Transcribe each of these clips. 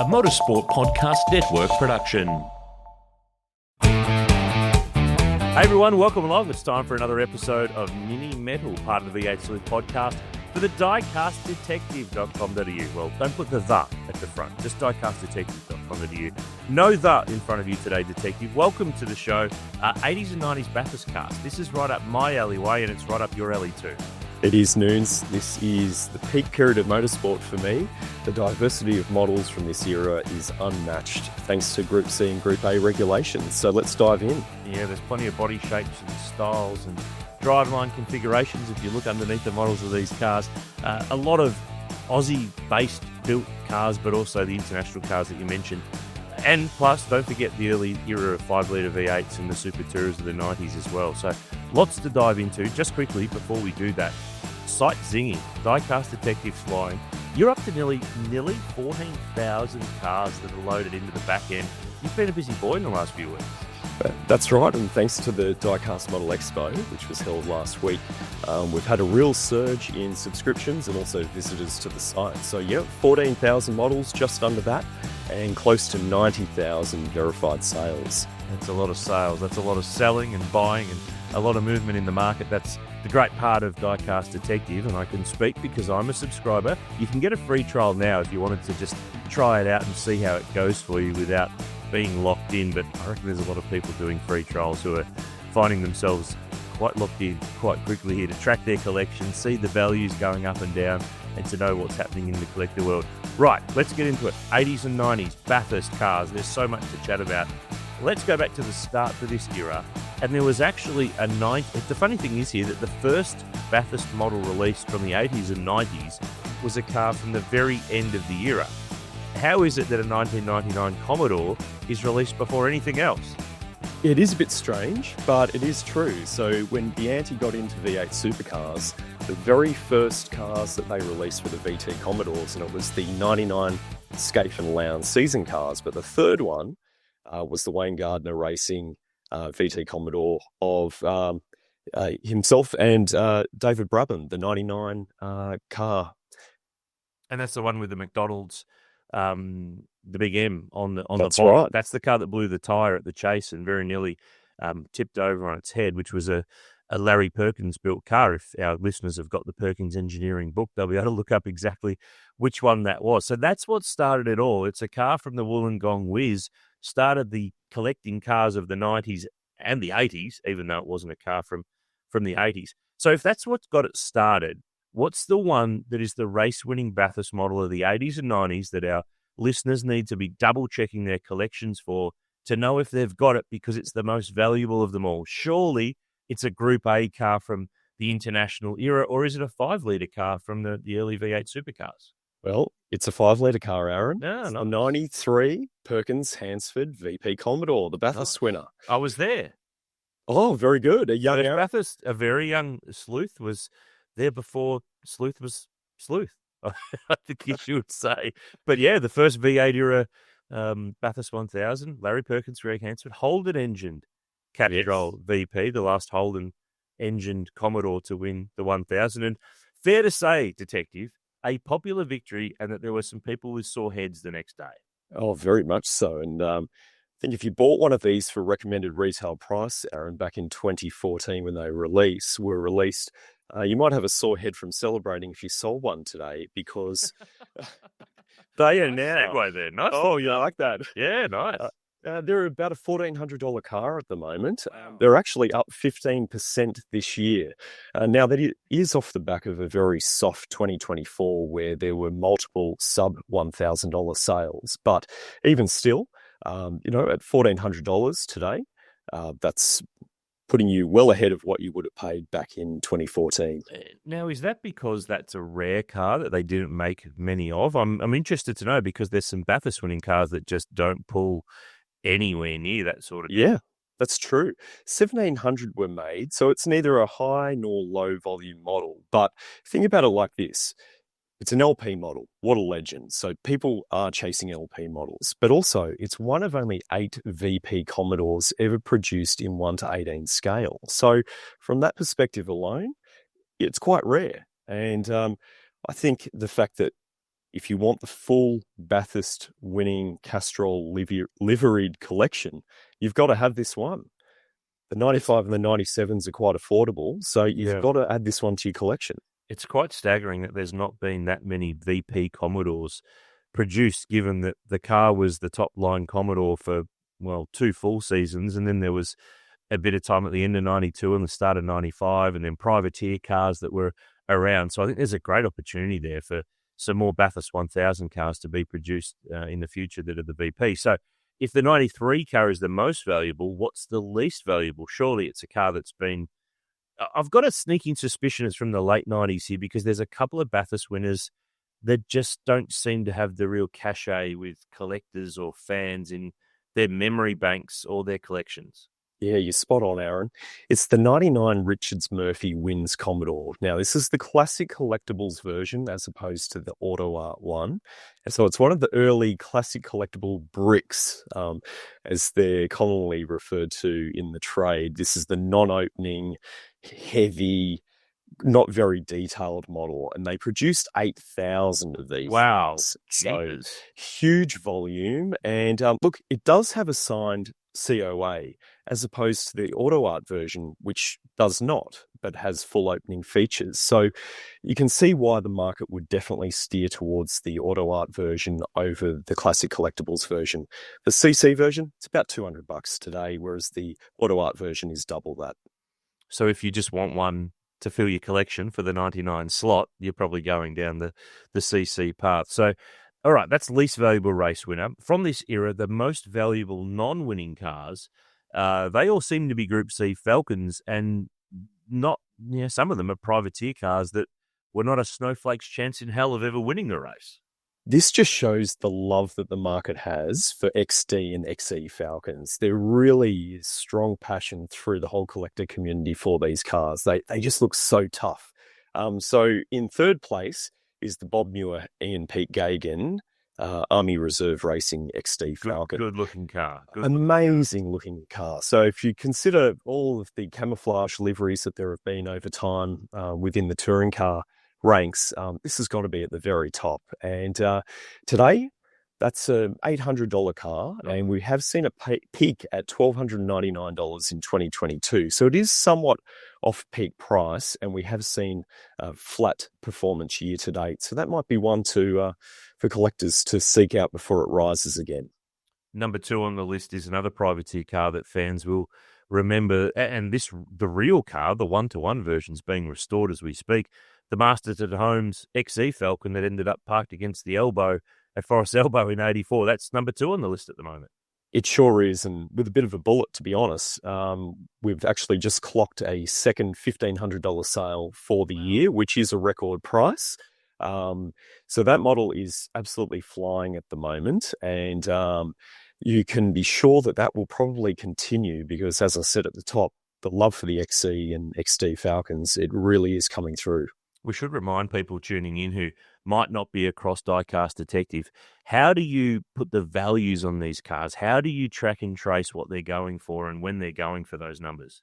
a Motorsport Podcast Network production. Hey everyone, welcome along. It's time for another episode of Mini Metal, part of the V8 Sleuth podcast for the Diecast Detective.com.au. Well, don't put the at the front, just diecastdetective.com.au. No the in front of you today, Detective. Welcome to the show. 80s and 90s Bathurst cast. This is right up my alleyway and it's right up your alley too. It is, Noons. This is the peak period of motorsport for me. The diversity of models from this era is unmatched thanks to Group C and Group A regulations. So let's dive in. Yeah, there's plenty of body shapes and styles and driveline configurations if you look underneath the models of these cars. A lot of Aussie-based built cars, but also the international cars that you mentioned. And plus, don't forget the early era of 5-litre V8s and the Super Tours of the 90s as well. So lots to dive into. Just quickly, before we do that, sight zinging, Diecast Detective flying. You're up to nearly 14,000 cars that are loaded into the back end. You've been a busy boy in the last few weeks. That's right, and thanks to the Diecast Model Expo, which was held last week, we've had a real surge in subscriptions and also visitors to the site. So yeah, 14,000 models, just under that, and close to 90,000 verified sales. That's a lot of sales. That's a lot of selling and buying and a lot of movement in the market. That's the great part of Diecast Detective, and I can speak because I'm a subscriber. You can get a free trial now if you wanted to just try it out and see how it goes for you without being locked in, but I reckon there's a lot of people doing free trials who are finding themselves quite locked in quite quickly here to track their collection, see the values going up and down, and to know what's happening in the collector world. Right, let's get into it. 80s and 90s, Bathurst cars. There's so much to chat about. Let's go back to the start for this era. And there was actually the funny thing is here that the first Bathurst model released from the 80s and 90s was a car from the very end of the era. How is it that a 1999 Commodore is released before anything else? It is a bit strange, but it is true. So when the Ante got into V8 supercars, the very first cars that they released were the VT Commodores, and it was the 99 Scaife and Lowndes season cars. But the third one was the Wayne Gardner Racing VT Commodore of himself and David Brabham, the 99 car. And that's the one with the McDonald's, the big M on the That's bottom. right. That's the car that blew the tyre at the chase and very nearly tipped over on its head, which was a Larry Perkins built car. If our listeners have got the Perkins engineering book, they'll be able to look up exactly which one that was. So that's what started it all. It's a car from the Wollongong Whiz, started the collecting cars of the 90s and the 80s, even though it wasn't a car from the 80s. So if that's what got it started, what's the one that is the race-winning Bathurst model of the 80s and 90s that our listeners need to be double-checking their collections for to know if they've got it because it's the most valuable of them all? Surely it's a Group A car from the international era, or is it a 5-litre car from the early V8 supercars? Well, it's a 5-litre car, Aaron. Yeah, it's nice. a 93 Perkins Hansford VP Commodore, the Bathurst winner. I was there. Oh, very good. A young Aaron. Bathurst, a very young Sleuth, was there before Sleuth was Sleuth, I think you should say. But yeah, the first V8 era Bathurst 1000, Larry Perkins, Greg Hansford, Holden-engined Castrol VP, the last Holden-engined Commodore to win the 1000. And fair to say, Detective, a popular victory, and that there were some people with sore heads the next day. Oh, very much so. And I think if you bought one of these for recommended retail price, Aaron, back in 2014 when they were released, you might have a sore head from celebrating if you sold one today because they are now. Segue there, nice. Oh, you like that? Yeah, nice. They're about a $1,400 car at the moment. They're actually up 15% this year. Now, that is off the back of a very soft 2024 where there were multiple sub-$1,000 sales. But even still, at $1,400 today, that's putting you well ahead of what you would have paid back in 2014. Now, is that because that's a rare car that they didn't make many of? I'm interested to know because there's some Bathurst winning cars that just don't pull anywhere near that sort of thing. Yeah, that's true. 1,700 were made, so it's neither a high nor low volume model. But think about it like this. It's an LP model. What a legend. So people are chasing LP models. But also, it's one of only 8 VP Commodores ever produced in 1:18 scale. So from that perspective alone, it's quite rare. And I think the fact that if you want the full Bathurst winning Castrol liveried collection, you've got to have this one. The 95 and the 97s are quite affordable, so you've got to add this one to your collection. It's quite staggering that there's not been that many VP Commodores produced, given that the car was the top line Commodore for, 2 full seasons, and then there was a bit of time at the end of 92 and the start of 95, and then privateer cars that were around. So I think there's a great opportunity there for some more Bathurst 1000 cars to be produced in the future that are the VP. So if the 93 car is the most valuable, what's the least valuable? Surely it's a car that's been... I've got a sneaking suspicion it's from the late 90s here, because there's a couple of Bathurst winners that just don't seem to have the real cachet with collectors or fans in their memory banks or their collections. Yeah, you're spot on, Aaron. It's the 99 Richards Murphy Wins Commodore. Now, this is the classic collectibles version as opposed to the auto art one. And so it's one of the early classic collectible bricks, as they're commonly referred to in the trade. This is the non-opening, heavy, not very detailed model, and they produced 8,000 of these. Wow. So huge volume. And look, it does have a signed COA, as opposed to the auto art version, which does not, but has full opening features. So you can see why the market would definitely steer towards the auto art version over the classic collectibles version. The CC version, it's about $200 today, whereas the auto art version is double that. So if you just want one to fill your collection for the 99 slot, you're probably going down the CC path. So, all right, that's least valuable race winner. From this era, the most valuable non-winning cars, they all seem to be Group C Falcons, and not, some of them are privateer cars that were not a snowflake's chance in hell of ever winning the race. This just shows the love that the market has for XD and XE Falcons. There really is strong passion through the whole collector community for these cars. They just look so tough. So in third place is the Bob Muir Ian Pete Gagan Army Reserve Racing XD Falcon. Good looking car. Amazing looking car. So if you consider all of the camouflage liveries that there have been over time within the touring car ranks, this has got to be at the very top. And today, that's an $800 car, and we have seen it peak at $1,299 in 2022. So it is somewhat off peak price, and we have seen flat performance year to date. So that might be one for collectors to seek out before it rises again. Number 2 on the list is another privateer car that fans will remember, and the real car, the 1-to-1 version, is being restored as we speak. The Masters at Home's XE Falcon that ended up parked against the elbow at Forest Elbow in 84. That's number 2 on the list at the moment. It sure is, and with a bit of a bullet, to be honest. We've actually just clocked a second $1,500 sale for the year, which is a record price. So that model is absolutely flying at the moment, and you can be sure that will probably continue because, as I said at the top, the love for the XE and XD Falcons, it really is coming through. We should remind people tuning in who might not be across Diecast Detective, how do you put the values on these cars? How do you track and trace what they're going for and when they're going for those numbers?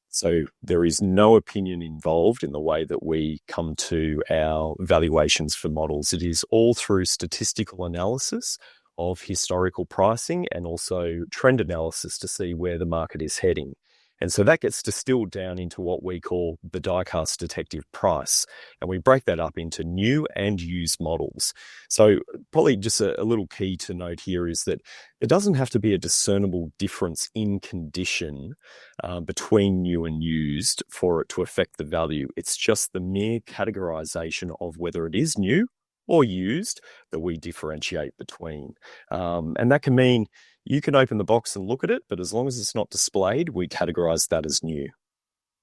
So there is no opinion involved in the way that we come to our valuations for models. It is all through statistical analysis of historical pricing and also trend analysis to see where the market is heading. And so that gets distilled down into what we call the Diecast Detective price. And we break that up into new and used models. So probably just a little key to note here is that it doesn't have to be a discernible difference in condition between new and used for it to affect the value. It's just the mere categorization of whether it is new or used that we differentiate between. And that can mean you can open the box and look at it, but as long as it's not displayed, we categorize that as new.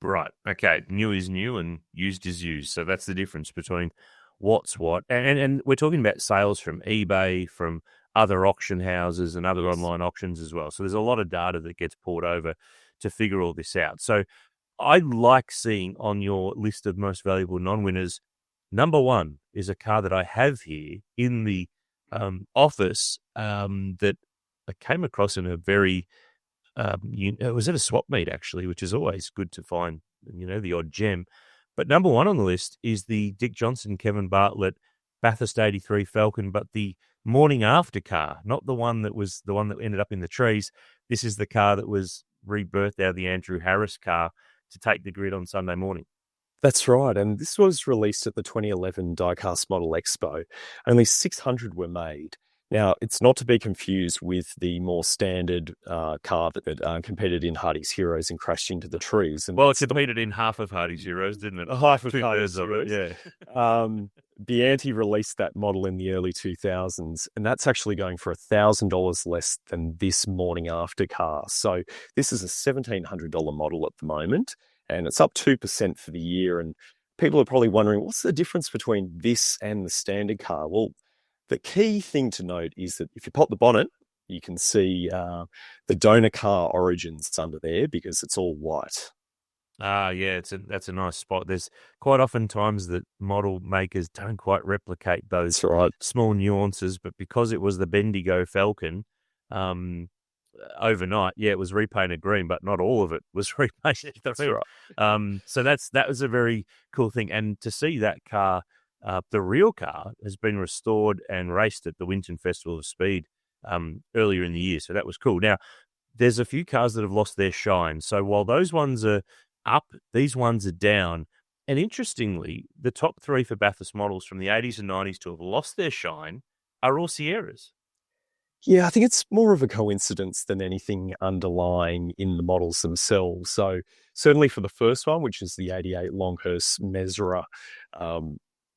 Right. Okay. New is new and used is used. So that's the difference between what's what. And we're talking about sales from eBay, from other auction houses and other online auctions as well. So there's a lot of data that gets poured over to figure all this out. So I like seeing on your list of most valuable non-winners, number 1 is a car that I have here in the office that I came across in a very, it was at a swap meet actually, which is always good to find, the odd gem. But number 1 on the list is the Dick Johnson, Kevin Bartlett Bathurst 83 Falcon, but the morning after car, not the one that ended up in the trees. This is the car that was rebirthed out of the Andrew Harris car to take the grid on Sunday morning. That's right, and this was released at the 2011 Diecast Model Expo. Only 600 were made. Now, it's not to be confused with the more standard car that competed in Hardy's Heroes and crashed into the trees. And well, it competed in half of Hardy's Heroes, didn't it? Half of Two-thirds Hardy's Heroes. Yeah. Bianti released that model in the early 2000s, and that's actually going for $1,000 less than this morning after car. So this is a $1,700 model at the moment, and it's up 2% for the year. And people are probably wondering, what's the difference between this and the standard car? Well, the key thing to note is that if you pop the bonnet, you can see the donor car origins under there because it's all white. Yeah, that's a nice spot. There's quite often times that model makers don't quite replicate those small nuances, but because it was the Bendigo Falcon, overnight, it was repainted green, but not all of it was repainted. That's right. So that was a very cool thing, and to see that car, the real car, has been restored and raced at the Winton Festival of Speed earlier in the year. So that was cool. Now, there's a few cars that have lost their shine. So while those ones are up, these ones are down. And interestingly, the top three for Bathurst models from the 80s and 90s to have lost their shine are all Sierras. Yeah, I think it's more of a coincidence than anything underlying in the models themselves. So certainly for the first one, which is the 88 Longhurst Mesra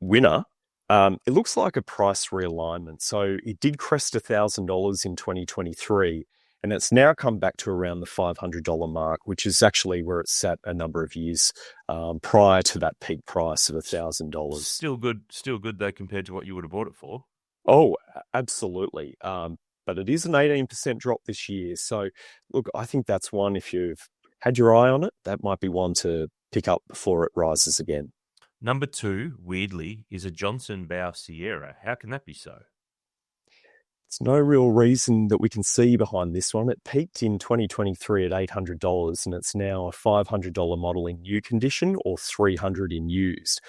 winner, it looks like a price realignment. So it did crest $1,000 in 2023, and it's now come back to around the $500 mark, which is actually where it sat a number of years prior to that peak price of $1,000. Still good though compared to what you would have bought it for. Oh, absolutely. But it is an 18% drop this year. So look, I think that's one, if you've had your eye on it, that might be one to pick up before it rises again. Number 2, weirdly, is a Johnson Bow Sierra. How can that be so? There's no real reason that we can see behind this one. It peaked in 2023 at $800, and it's now a $500 model in new condition or $300 in used.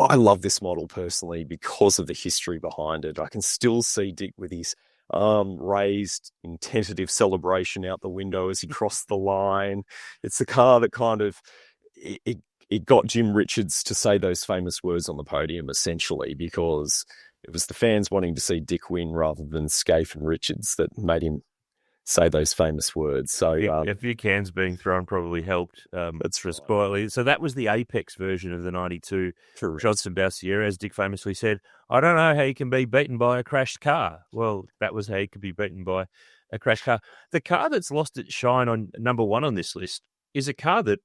I love this model personally because of the history behind it. I can still see Dick with his arm raised in tentative celebration out the window as he crossed the line. It's a car that kind of it got Jim Richards to say those famous words on the podium, essentially, because it was the fans wanting to see Dick win rather than Scaife and Richards that made him say those famous words. So a few cans being thrown probably helped. That's just quietly. So that was the Apex version of the 92 Johnson Bow Sierra, as Dick famously said. I don't know how you can be beaten by a crashed car. Well, that was how you could be beaten by a crashed car. The car that's lost its shine on number 1 on this list is a car that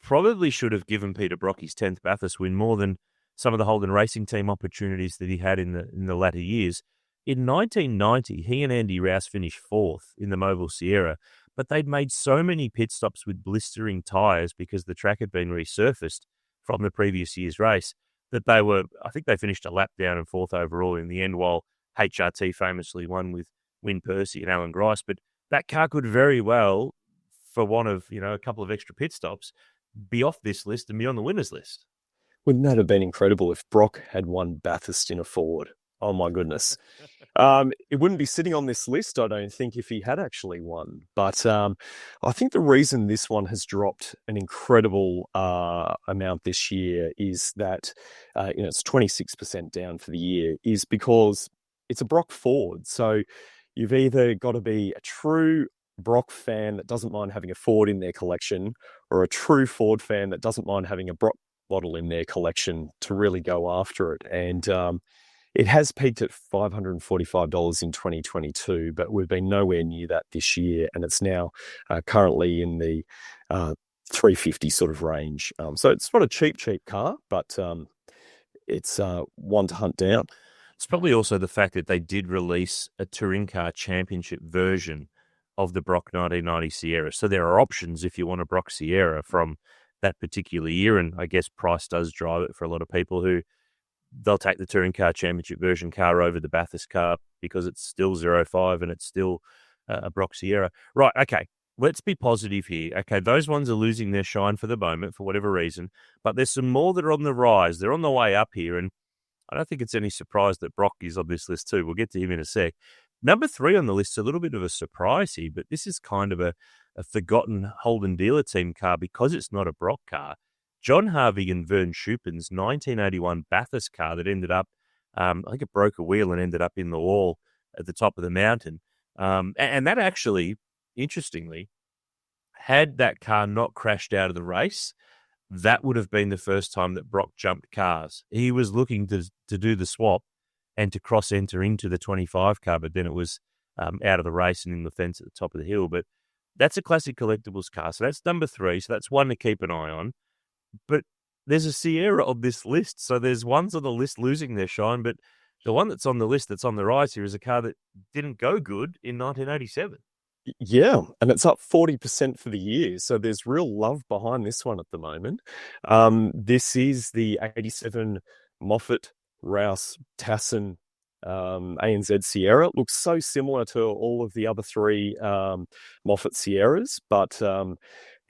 probably should have given Peter Brock his 10th Bathurst win more than some of the Holden Racing Team opportunities that he had in the latter years. In 1990, he and Andy Rouse finished 4th in the Mobile Sierra, but they'd made so many pit stops with blistering tyres because the track had been resurfaced from the previous year's race that I think they finished a lap down and 4th overall in the end, while HRT famously won with Win Percy and Alan Grice. But that car could very well, for one of a couple of extra pit stops, be off this list and be on the winners list. Wouldn't that have been incredible if Brock had won Bathurst in a Ford? Oh, my goodness. It wouldn't be sitting on this list, I don't think, if he had actually won. But I think the reason this one has dropped an incredible amount this year is that it's 26% down for the year, is because it's a Brock Ford. So you've either got to be a true Brock fan that doesn't mind having a Ford in their collection, or a true Ford fan that doesn't mind having a Brock model in their collection to really go after it. And it has peaked at $545 in 2022, but we've been nowhere near that this year, and it's now currently in the $350 sort of range. So it's not a cheap car, but it's one to hunt down. It's probably also the fact that they did release a Touring Car Championship version of the Brock 1990 Sierra. So there are options if you want a Brock Sierra from that particular year, and I guess price does drive it for a lot of people who they'll take the Touring Car Championship version car over the Bathurst car because it's still 05 and it's still a Brock Sierra. Right, okay. let's be positive here. Okay, those ones are losing their shine for the moment for whatever reason, but there's some more that are on the rise. They're on the way up here, and I don't think it's any surprise that Brock is on this list too. We'll get to him in a sec. Number 3 on the list is a little bit of a surprise here, but this is kind of a forgotten Holden dealer team car because it's not a Brock car. John Harvey and Vern Schuppen's 1981 Bathurst car that ended up, I think it broke a wheel and ended up in the wall at the top of the mountain. And that actually, interestingly, had that car not crashed out of the race, that would have been the first time that Brock jumped cars. He was looking to do the swap and to cross-enter into the 25 car, but then it was out of the race and in the fence at the top of the hill. But that's a classic collectibles car. So that's number 3. So that's one to keep an eye on. But there's a Sierra on this list. So there's ones on the list losing their shine, but the one that's on the list that's on the rise here is a car that didn't go good in 1987. Yeah, and it's up 40% for the year. So there's real love behind this one at the moment. This is the 87 Moffat, Rouse, Tassin, ANZ Sierra. It looks so similar to all of the other 3 Moffat Sierras, but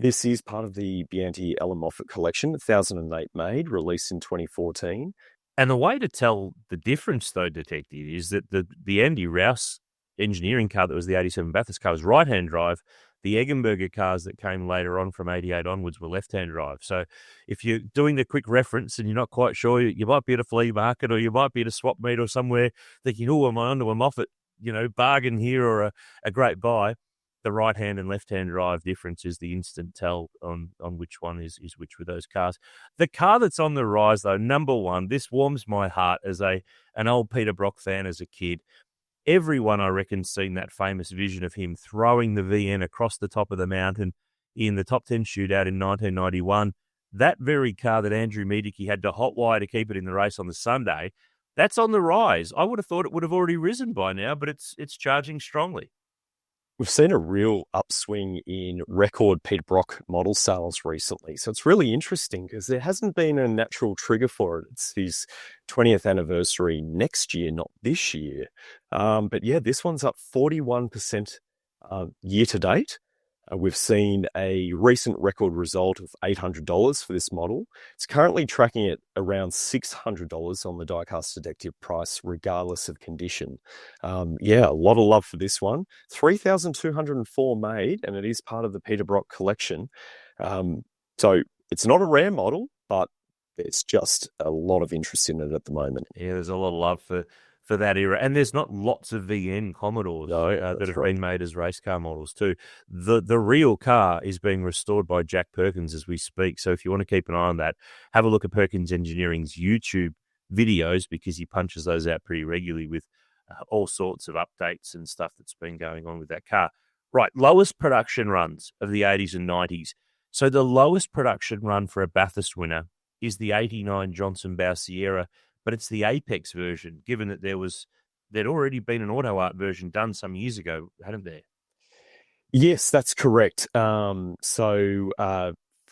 this is part of the Bianchi Ellen Moffat collection, 2008 made, released in 2014. And the way to tell the difference, though, Detective, is that the Andy Rouse engineering car that was the 87 Bathurst car was right-hand drive. The Eggenberger cars that came later on from 88 onwards were left-hand drive. So if you're doing the quick reference and you're not quite sure, you might be at a flea market or you might be at a swap meet or somewhere thinking, oh, am I onto a Moffat, bargain here or a great buy? The right-hand and left-hand drive difference is the instant tell on which one is which with those cars. The car that's on the rise, though, number 1, this warms my heart as an old Peter Brock fan as a kid. Everyone, I reckon, seen that famous vision of him throwing the VN across the top of the mountain in the top 10 shootout in 1991. That very car that Andrew Medici had to hotwire to keep it in the race on the Sunday, that's on the rise. I would have thought it would have already risen by now, but it's charging strongly. We've seen a real upswing in record Peter Brock model sales recently. So it's really interesting because there hasn't been a natural trigger for it. It's his 20th anniversary next year, not this year. But yeah, this one's up 41% year to date. We've seen a recent record result of $800 for this model. It's currently tracking at around $600 on the Diecast Detective price, regardless of condition. Yeah, a lot of love for this one. 3,204 made, and it is part of the Peter Brock collection. So it's not a rare model, but there's just a lot of interest in it at the moment. Yeah, there's a lot of love for that era. And there's not lots of VN Commodores that have been made as race car models too. The real car is being restored by Jack Perkins as we speak. So if you want to keep an eye on that, have a look at Perkins Engineering's YouTube videos because he punches those out pretty regularly with all sorts of updates and stuff that's been going on with that car. Right, lowest production runs of the 80s and 90s. So the lowest production run for a Bathurst winner is the 89 Johnson Bow Sierra, but it's the Apex version, given that there'd already been an auto art version done some years ago, hadn't there? Yes, that's correct. For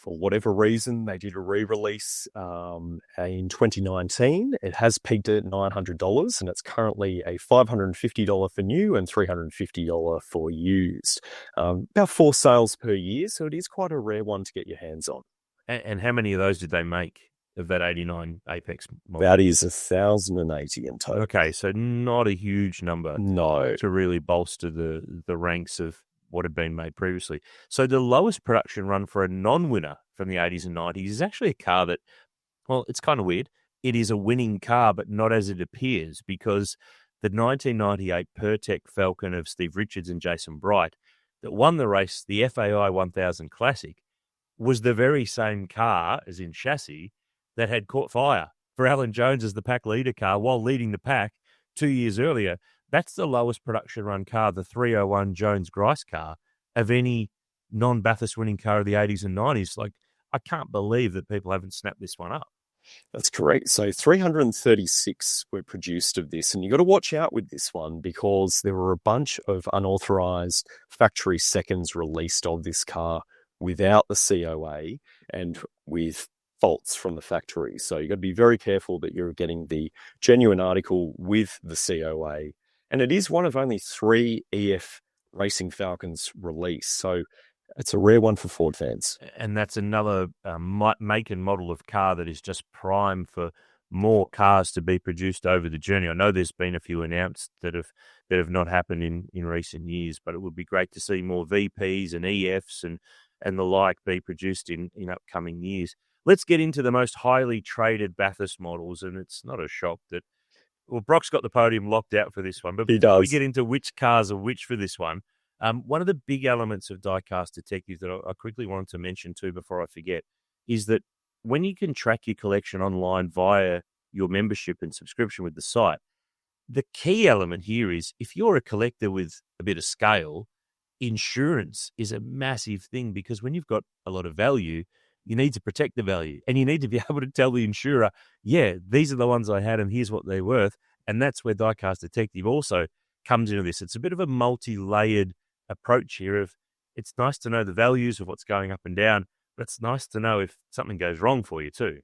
whatever reason, they did a re-release in 2019. It has peaked at $900, and it's currently a $550 for new and $350 for used. About 4 sales per year, so it is quite a rare one to get your hands on. And how many of those did they make of that 89 Apex model? That is 1,080 in total. Okay, so not a huge number. No. To really bolster the ranks of what had been made previously. So the lowest production run for a non-winner from the 80s and 90s is actually a car that, well, it's kind of weird. It is a winning car, but not as it appears, because the 1998 Pertec Falcon of Steve Richards and Jason Bright that won the race, the FAI 1000 Classic, was the very same car, as in chassis, that had caught fire for Alan Jones as the pack leader car while leading the pack 2 years earlier. That's the lowest production run car, the 301 Jones Grice car, of any non-Bathurst winning car of the 80s and 90s. Like, I can't believe that people haven't snapped this one up. That's correct. So 336 were produced of this, and you got to watch out with this one because there were a bunch of unauthorized factory seconds released of this car without the COA and with faults from the factory. So you got to be very careful that you're getting the genuine article with the COA. And it is one of only 3 EF Racing Falcons released. So It's a rare one for Ford fans. And that's another make and model of car that is just prime for more cars to be produced over the journey. I know there's been a few announced that have not happened in recent years, but it would be great to see more VPs and EFs and the like be produced in upcoming years. Let's get into the most highly traded Bathurst models, and it's not a shock that, well, Brock's got the podium locked out for this one, but He before we does. get into which cars are which for this one of the big elements of Diecast Detective that I quickly wanted to mention too before I forget is that when you can track your collection online via your membership and subscription with the site, the key element here is if you're a collector with a bit of scale, insurance is a massive thing because when you've got a lot of value, you need to protect the value and you need to be able to tell the insurer, yeah, these are the ones I had and here's what they're worth. And that's where Diecast Detective also comes into this. It's a bit of a multi-layered approach here of it's nice to know the values of what's going up and down, but it's nice to know if something goes wrong for you too.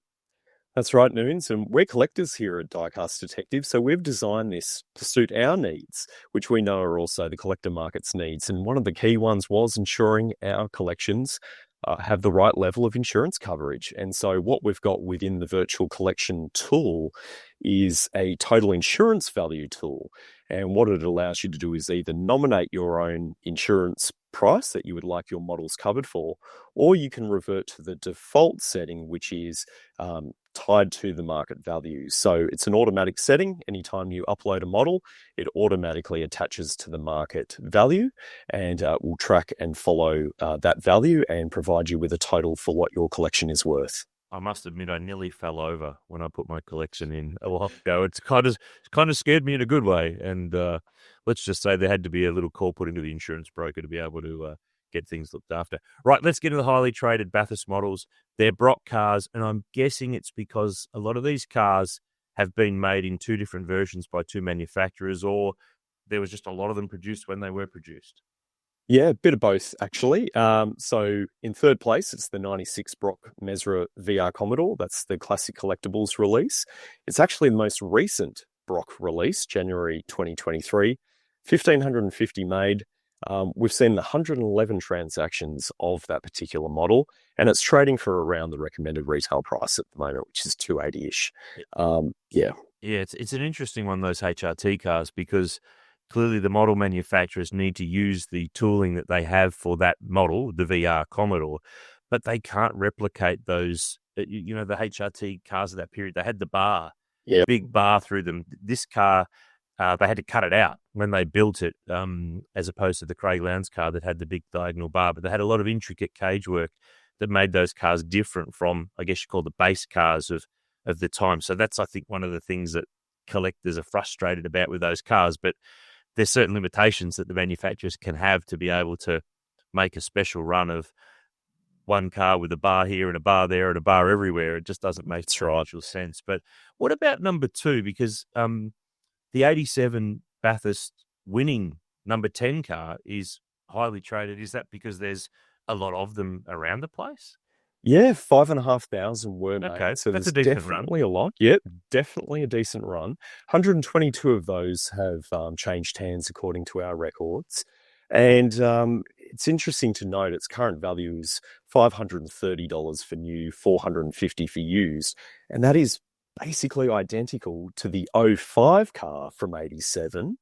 That's right, Noons, and we're collectors here at Diecast Detective, so we've designed this to suit our needs, which we know are also the collector market's needs. And one of the key ones was ensuring our collections have the right level of insurance coverage. And so what we've got within the virtual collection tool is a total insurance value tool. And what it allows you to do is either nominate your own insurance price that you would like your models covered for, or you can revert to the default setting, which is tied to the market value. So it's an automatic setting. Anytime you upload a model, it automatically attaches to the market value and will track and follow that value and provide you with a total for what your collection is worth. I must admit, I nearly fell over when I put my collection in a while ago. It's kind of scared me in a good way. And let's just say there had to be a little call put into the insurance broker to be able to get things looked after. Right, let's get into the highly traded Bathurst models. They're Brock cars, and I'm guessing it's because a lot of these cars have been made in two different versions by two manufacturers, or there was just a lot of them produced when they were produced. Yeah, a bit of both, actually. So in third place, it's the 96 Brock Mesra VR Commodore. That's the Classic Collectibles release. It's actually the most recent Brock release, January 2023. 1,550 made. We've seen 111 transactions of that particular model, and it's trading for around the recommended retail price at the moment, which is $280-ish. Yeah, it's an interesting one, those HRT cars, because clearly the model manufacturers need to use the tooling that they have for that model, the VR Commodore, but they can't replicate those, the HRT cars of that period. They had the bar, big bar through them. This car, they had to cut it out when they built it, as opposed to the Craig Lowndes car that had the big diagonal bar, but they had a lot of intricate cage work that made those cars different from, I guess you call the base cars of the time. So that's, I think, one of the things that collectors are frustrated about with those cars, but there's certain limitations that the manufacturers can have to be able to make a special run of one car with a bar here and a bar there and a bar everywhere. It just doesn't make financial sense. But what about number two? Because the 87 Bathurst winning number 10 car is highly traded. Is that because there's a lot of them around the place? Yeah, 5,500 were made. Okay, so that's there's a decent definitely a lot. Yep, definitely a decent run. 122 of those have changed hands according to our records. And it's interesting to note its current value is $530 for new, $450 for used. And that is basically identical to the '05 car from 87.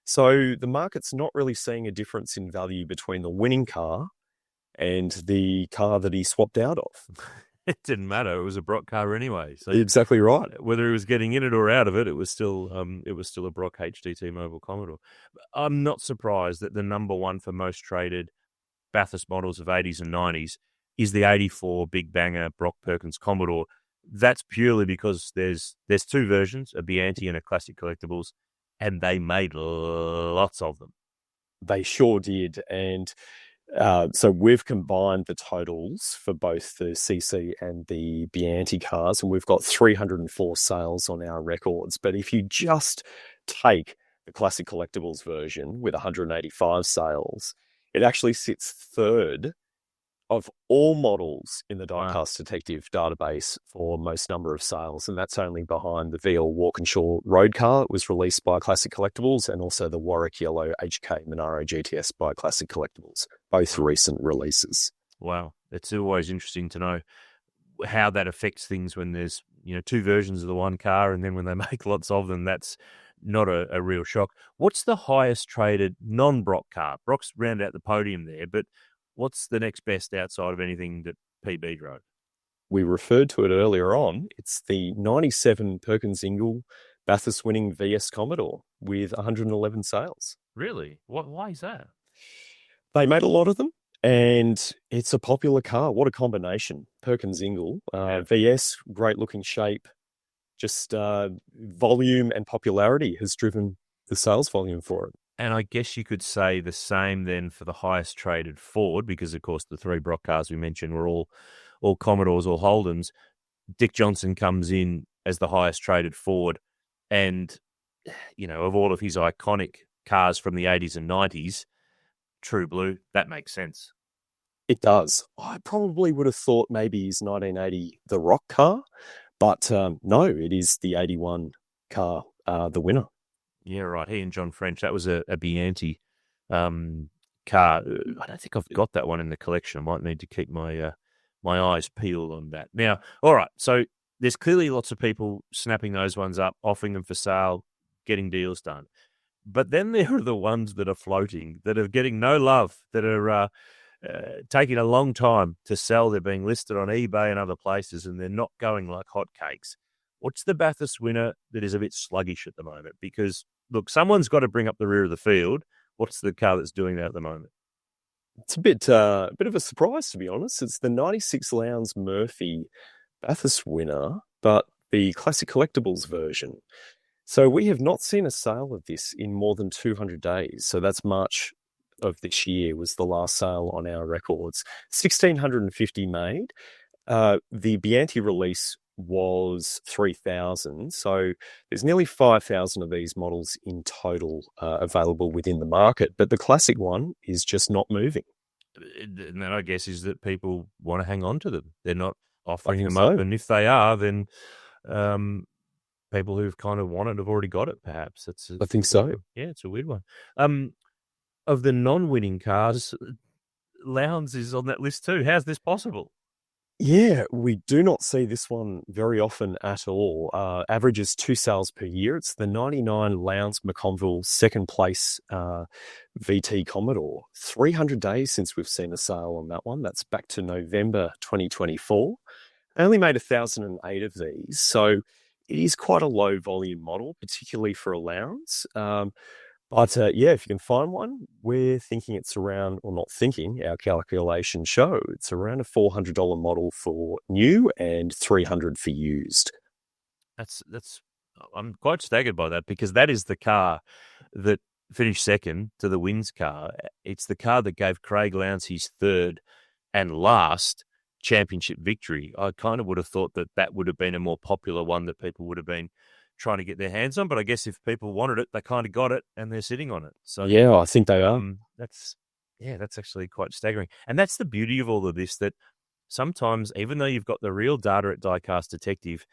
So the market's not really seeing a difference in value between the winning car and the car that he swapped out of. It didn't matter. It was a Brock car anyway. So Exactly right. whether he was getting in it or out of it, it was still a Brock HDT Mobile Commodore. I'm not surprised that the number one for most traded Bathurst models of 80s and 90s is the 84 Big Banger Brock Perkins Commodore. That's purely because there's two versions, a Bianti and a Classic Collectibles, and they made lots of them. They sure did. And so we've combined the totals for both the CC and the Bianti cars, and we've got 304 sales on our records. But if you just take the Classic Collectibles version with 185 sales, it actually sits third of all models in the Diecast Detective database for most number of sales, and that's only behind the VL Walkinshaw Road car that was released by Classic Collectibles, and also the Warwick Yellow HK Monaro GTS by Classic Collectibles. both recent releases. Wow. It's always interesting to know how that affects things when there's, two versions of the one car, and then when they make lots of them, that's not a real shock. What's the highest traded non-Brock car? Brock's round out the podium there, but what's the next best outside of anything that PB drove? We referred to it earlier on. It's the 97 Perkins Ingle Bathurst winning VS Commodore with 111 sales. Really? Why is that? They made a lot of them, and it's a popular car. What a combination. Perkins Ingle, VS, great looking shape, just volume and popularity has driven the sales volume for it. And I guess you could say the same then for the highest traded Ford, because of course the three Brock cars we mentioned were all Commodores or Holdens. Dick Johnson comes in as the highest traded Ford, and of all of his iconic cars from the 80s and 90s, True Blue, that makes sense. It does. I probably would have thought maybe his 1980 The Rock car, but no, it is the 81 car, the winner. Yeah, right. He and John French, that was a Bianchi car. I don't think I've got that one in the collection. I might need to keep my my eyes peeled on that. Now, all right, so there's clearly lots of people snapping those ones up, offering them for sale, getting deals done. But then there are the ones that are floating, that are getting no love, that are taking a long time to sell. They're being listed on eBay and other places, and they're not going like hotcakes. What's the Bathurst winner that is a bit sluggish at the moment? Because, look, someone's got to bring up the rear of the field. What's the car that's doing that at the moment? It's a bit of a surprise, to be honest. It's the 96 Lowndes Murphy Bathurst winner, but the Classic Collectibles version. So we have not seen a sale of this in more than 200 days. So that's March of this year was the last sale on our records. 1,650 made. The Bianchi release was 3,000. So there's nearly 5,000 of these models in total available within the market. But the classic one is just not moving. And that, I guess, is that people want to hang on to them. They're not offering them up. And if they are, then people who've kind of wanted have already got it, perhaps. I think so. Yeah, it's a weird one. Of the non-winning cars, Lowndes is on that list too. How's this possible? Yeah, we do not see this one very often at all. Averages 2 sales per year. It's the 99 Lowndes McConville second place VT Commodore. 300 days since we've seen a sale on that one. That's back to November 2024. I only made 1,008 of these, so it is quite a low volume model, particularly for a Lowndes. But yeah, if you can find one, we're thinking it's around, or not thinking, our calculations show it's around a $400 model for new and $300 for used. That's I'm quite staggered by that, because that is the car that finished second to the Wins car. It's the car that gave Craig Lowndes his third and last championship victory. I kind of would have thought that would have been a more popular one that people would have been trying to get their hands on, but I guess if people wanted it, they kind of got it, and they're sitting on it. So yeah, I think they are. That's actually quite staggering, and that's the beauty of all of this. That sometimes, even though you've got the real data at Diecast Detective,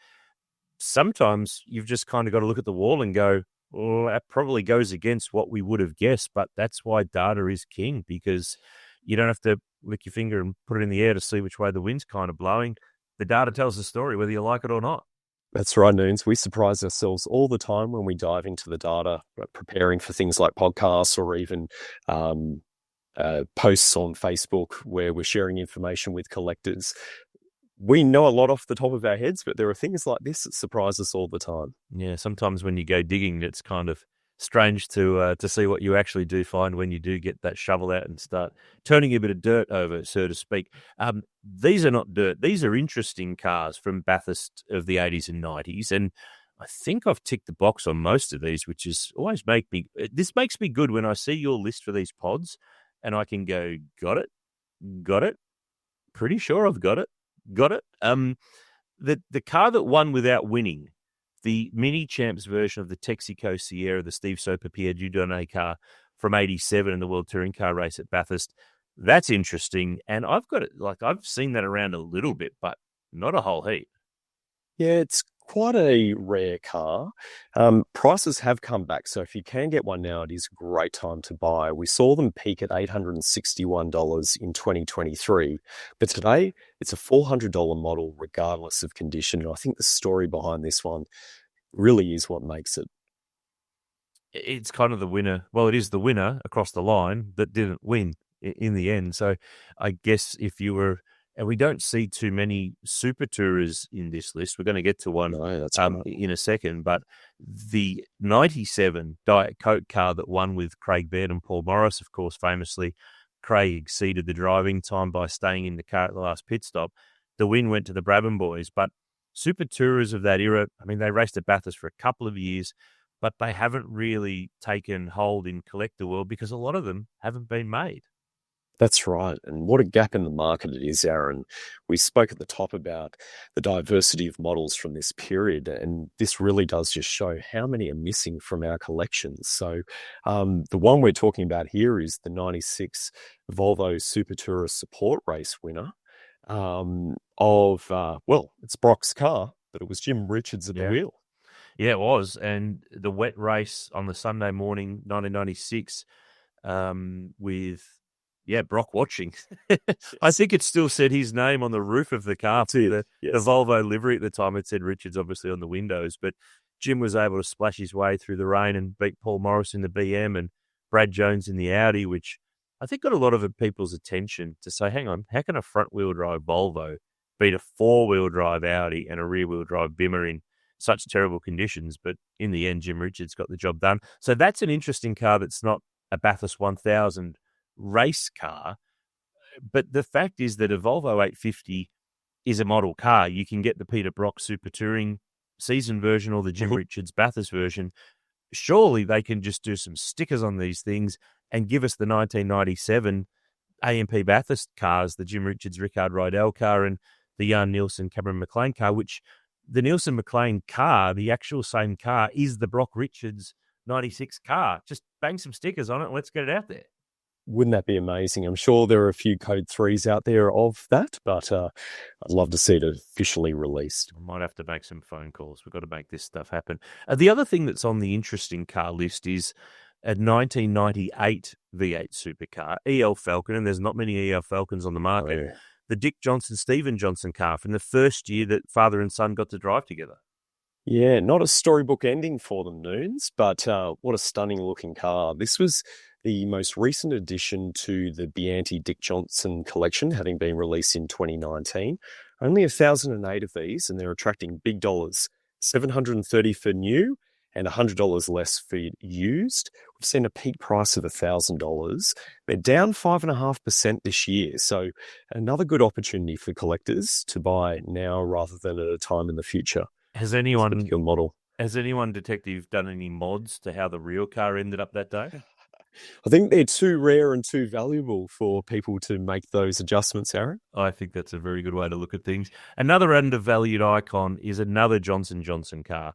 sometimes you've just kind of got to look at the wall and go, "Well, that probably goes against what we would have guessed." But that's why data is king, because you don't have to lick your finger and put it in the air to see which way the wind's kind of blowing. The data tells the story, whether you like it or not. That's right, Noons. We surprise ourselves all the time when we dive into the data, preparing for things like podcasts or even posts on Facebook where we're sharing information with collectors. We know a lot off the top of our heads, but there are things like this that surprise us all the time. Yeah, sometimes when you go digging, it's kind of strange to see what you actually do find when you do get that shovel out and start turning a bit of dirt over, so to speak. These are not dirt. These are interesting cars from Bathurst of the 80s and 90s, and I think I've ticked the box on most of these, which is always this makes me good when I see your list for these pods, and I can go, got it, pretty sure I've got it. The car that won without winning, the Mini Champs version of the Texaco Sierra, the Steve Soper Pierre Dieudonné car from 87 in the World Touring Car Race at Bathurst. That's interesting. And I've got it, I've seen that around a little bit, but not a whole heap. Yeah, it's quite a rare car. Prices have come back, so if you can get one now, it is a great time to buy. We saw them peak at $861 in 2023, but today it's a $400 model regardless of condition. And I think the story behind this one really is what makes it. It's kind of the winner. Well, it is the winner across the line that didn't win in the end. So I guess if you were, and we don't see too many super tourers in this list. We're going to get to one No, that's right. in a second, but the 97 Diet Coke car that won with Craig Baird and Paul Morris, of course, famously, Craig exceeded the driving time by staying in the car at the last pit stop. The win went to the Brabham boys, but super tourers of that era, I mean, they raced at Bathurst for a couple of years, but they haven't really taken hold in collector world because a lot of them haven't been made. That's right. And what a gap in the market it is, Aaron. We spoke at the top about the diversity of models from this period, and this really does just show how many are missing from our collections. So the one we're talking about here is the 96 Volvo Super Tourer Support Race winner it's Brock's car, but it was Jim Richards at the wheel. Yeah, it was. And the wet race on the Sunday morning, 1996, with Brock watching. I think it still said his name on the roof of the car. The Volvo livery at the time, it said Richards obviously on the windows, but Jim was able to splash his way through the rain and beat Paul Morris in the BM and Brad Jones in the Audi, which I think got a lot of people's attention to say, hang on, how can a front-wheel drive Volvo beat a four-wheel drive Audi and a rear-wheel drive Bimmer in such terrible conditions? But in the end, Jim Richards got the job done. So that's an interesting car that's not a Bathurst 1000 race car, but the fact is that a Volvo 850 is a model car. You can get the Peter Brock Super Touring season version or the Jim Richards Bathurst version. Surely they can just do some stickers on these things and give us the 1997 AMP Bathurst cars, the Jim Richards Rickard Rydell car and the Jan Nielsen Cameron McLean car, which the Nielsen McLean car, the actual same car, is the Brock Richards 96 car. Just bang some stickers on it and let's get it out there. Wouldn't that be amazing? I'm sure there are a few Code 3s out there of that, but I'd love to see it officially released. I might have to make some phone calls. We've got to make this stuff happen. The other thing that's on the interesting car list is a 1998 V8 supercar, EL Falcon, and there's not many EL Falcons on the market. Oh, yeah. The Dick Johnson, Stephen Johnson car from the first year that father and son got to drive together. Yeah, not a storybook ending for them, Noons, but what a stunning looking car. This was the most recent addition to the Bianchi Dick Johnson collection, having been released in 2019. Only 1,008 of these, and they're attracting big dollars, $730 for new and $100 less for used. We've seen a peak price of $1,000. They're down 5.5% this year, so another good opportunity for collectors to buy now rather than at a time in the future. Has anyone, model. Has anyone, Detective, done any mods to how the real car ended up that day? I think they're too rare and too valuable for people to make those adjustments, Aaron. I think that's a very good way to look at things. Another undervalued icon is another Johnson Johnson car.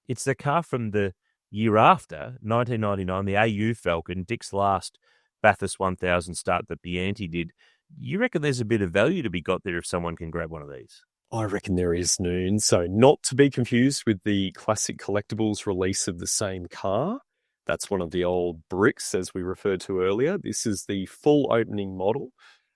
It's the car from the year after, 1999, the AU Falcon, Dick's last Bathurst 1000 start that Bianchi did. You reckon there's a bit of value to be got there if someone can grab one of these? I reckon there is, Noon. So not to be confused with the classic collectibles release of the same car. That's one of the old bricks, as we referred to earlier. This is the full opening model,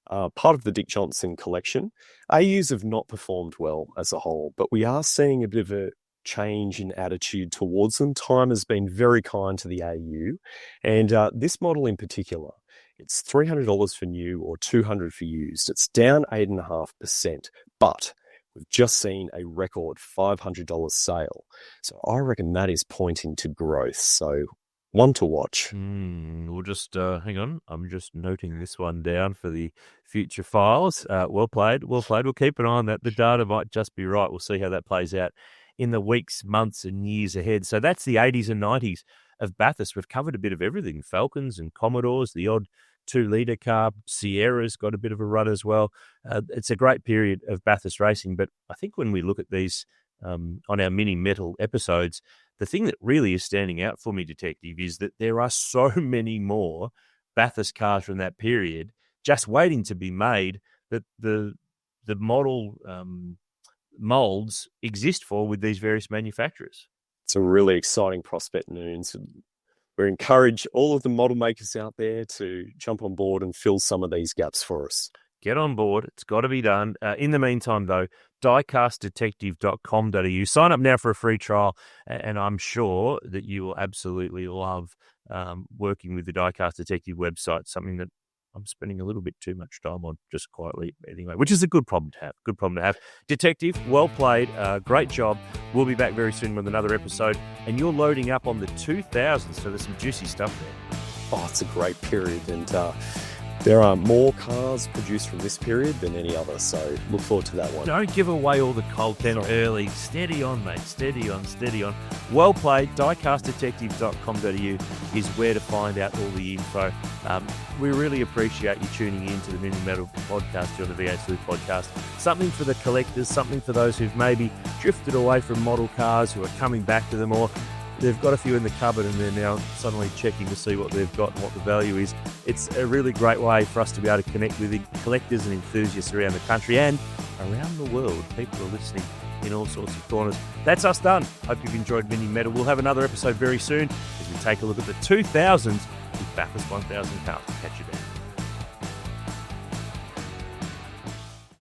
part of the Dick Johnson collection. AUs have not performed well as a whole, but we are seeing a bit of a change in attitude towards them. Time has been very kind to the AU, and this model in particular, it's $300 for new or $200 for used. It's down 8.5%, but we've just seen a record $500 sale. So I reckon that is pointing to growth. So one to watch. We'll just hang on. I'm just noting this one down for the future files. Well played. We'll keep an eye on that. The data might just be right. We'll see how that plays out in the weeks, months, and years ahead. So that's the 80s and 90s of Bathurst. We've covered a bit of everything. Falcons and Commodores, the odd 2-litre car. Sierra's got a bit of a run as well. It's a great period of Bathurst racing. But I think when we look at these on our mini metal episodes, the thing that really is standing out for me, Detective, is that there are so many more Bathurst cars from that period just waiting to be made that the model molds exist for with these various manufacturers. It's a really exciting prospect, Noons. We encourage all of the model makers out there to jump on board and fill some of these gaps for us. Get on board. It's got to be done. In the meantime, though, diecastdetective.com.au. Sign up now for a free trial, and I'm sure that you will absolutely love working with the Diecast Detective website, something that I'm spending a little bit too much time on, just quietly anyway, which is a good problem to have. Good problem to have. Detective, well played. Great job. We'll be back very soon with another episode, and you're loading up on the 2000s, so there's some juicy stuff there. Oh, it's a great period, and there are more cars produced from this period than any other, so look forward to that one. Don't give away all the content early. Steady on, mate. Steady on, steady on. Well played. Diecastdetective.com.au is where to find out all the info. We really appreciate you tuning in to the Mini Metal podcast here on the V8 Sleuth podcast. Something for the collectors, something for those who've maybe drifted away from model cars, who are coming back to them, or they've got a few in the cupboard and they're now suddenly checking to see what they've got and what the value is. It's a really great way for us to be able to connect with collectors and enthusiasts around the country and around the world. People are listening in all sorts of corners. That's us done. Hope you've enjoyed Mini Metal. We'll have another episode very soon as we take a look at the 2000s with Bathurst 1000 cars. Catch you there.